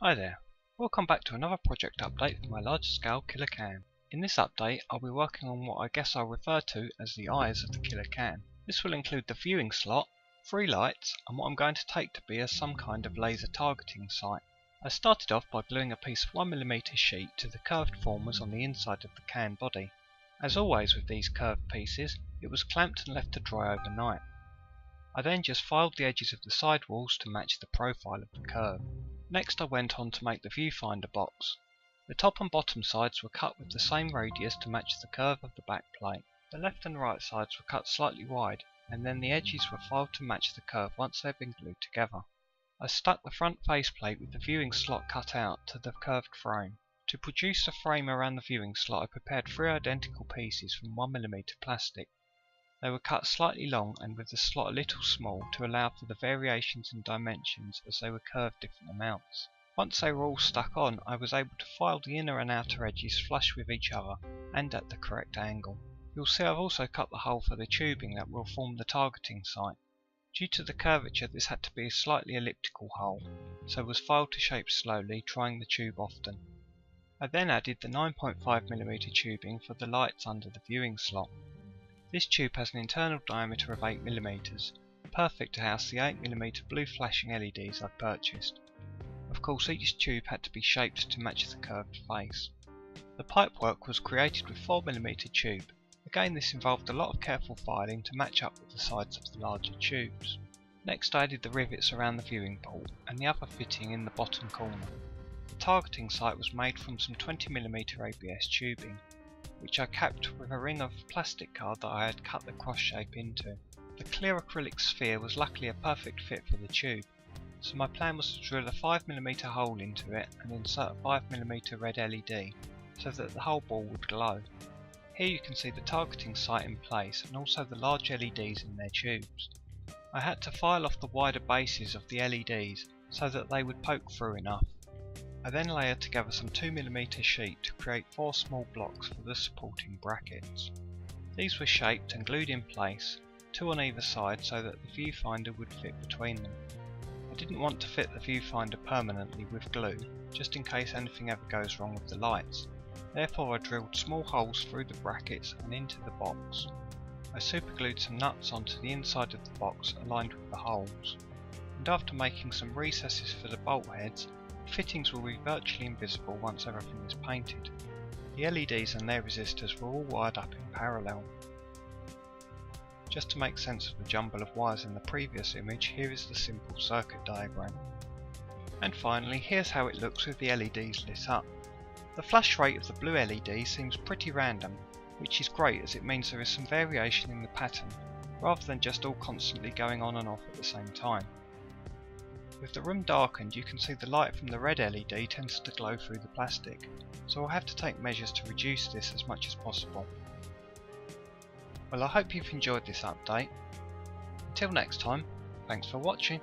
Hi there, welcome back to another project update for my large scale Killa Kan. In this update I'll be working on what I guess I'll refer to as the eyes of the Killa Kan. This will include the viewing slot, 3 lights and what I'm going to take to be as some kind of laser targeting sight. I started off by gluing a piece of 1mm sheet to the curved formers on the inside of the can body. As always with these curved pieces, it was clamped and left to dry overnight. I then just filed the edges of the sidewalls to match the profile of the curve. Next I went on to make the viewfinder box. The top and bottom sides were cut with the same radius to match the curve of the back plate. The left and right sides were cut slightly wide, and then the edges were filed to match the curve once they had been glued together. I stuck the front faceplate with the viewing slot cut out to the curved frame. To produce the frame around the viewing slot I prepared 3 identical pieces from 1mm plastic. They were cut slightly long and with the slot a little small to allow for the variations in dimensions as they were curved different amounts. Once they were all stuck on, I was able to file the inner and outer edges flush with each other and at the correct angle. You'll see I've also cut the hole for the tubing that will form the targeting sight. Due to the curvature this had to be a slightly elliptical hole, so was filed to shape slowly, trying the tube often. I then added the 9.5mm tubing for the lights under the viewing slot. This tube has an internal diameter of 8mm, perfect to house the 8mm blue flashing LEDs I've purchased. Of course each tube had to be shaped to match the curved face. The pipework was created with 4mm tube. Again this involved a lot of careful filing to match up with the sides of the larger tubes. Next I added the rivets around the viewing port and the other fitting in the bottom corner. The targeting sight was made from some 20mm ABS tubing, which I capped with a ring of plastic card that I had cut the cross shape into. The clear acrylic sphere was luckily a perfect fit for the tube, so my plan was to drill a 5mm hole into it and insert a 5mm red LED so that the whole ball would glow. Here you can see the targeting sight in place and also the large LEDs in their tubes. I had to file off the wider bases of the LEDs so that they would poke through enough. I then layered together some 2mm sheet to create 4 small blocks for the supporting brackets. These were shaped and glued in place, 2 on either side so that the viewfinder would fit between them. I didn't want to fit the viewfinder permanently with glue, just in case anything ever goes wrong with the lights. Therefore I drilled small holes through the brackets and into the box. I superglued some nuts onto the inside of the box aligned with the holes, and after making some recesses for the bolt heads, the fittings will be virtually invisible once everything is painted. The LEDs and their resistors were all wired up in parallel. Just to make sense of the jumble of wires in the previous image, here is the simple circuit diagram. And finally, here's how it looks with the LEDs lit up. The flash rate of the blue LED seems pretty random, which is great as it means there is some variation in the pattern, rather than just all constantly going on and off at the same time. With the room darkened you can see the light from the red LED tends to glow through the plastic, so I'll have to take measures to reduce this as much as possible. Well, I hope you've enjoyed this update. Until next time, thanks for watching.